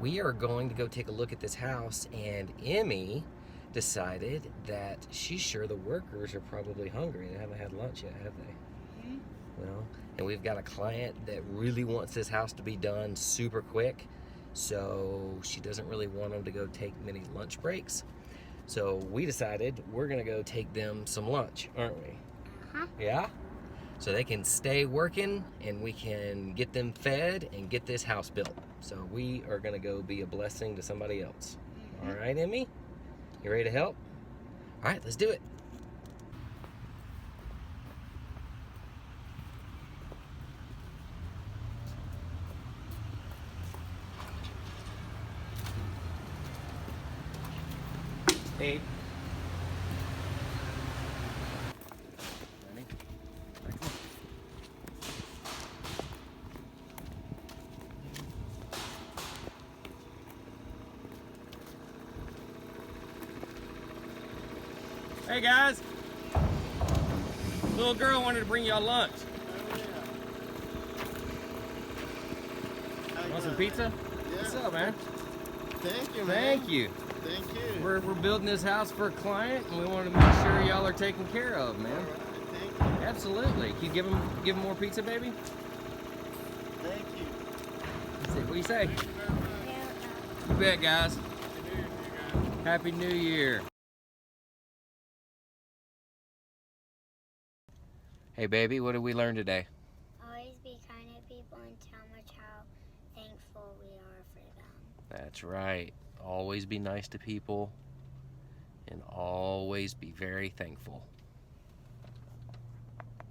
We are going to go take a look at this house, and Emmy decided that she's sure the workers are probably hungry. They haven't had lunch yet, have they? Mm-hmm. Well, and we've got a client that really wants this house to be done super quick, so she doesn't really want them to go take many lunch breaks. So we decided we're gonna go take them some lunch, aren't we? Uh-huh. Yeah? So they can stay working and we can get them fed and get this house built. So we are gonna go be a blessing to somebody else. Mhm. All right, Emmy? You ready to help? All right, let's do it. Hey. Ready? Come on. Hey guys, little girl wanted to bring y'all lunch. Want some pizza? Yeah. What's up, man? Thank you, man. Thank you. Thank you. We're building this house for a client, and we want to make sure y'all are taken care of, man. All right, thank you. Absolutely. Can you give them more pizza, baby? Thank you. What do you say? Thank you very much. You bet, guys. Happy New Year, you guys. Happy New Year. Hey, baby, what did we learn today? Always be kind to people and tell how thankful we are for them. That's right. Always be nice to people and always be very thankful.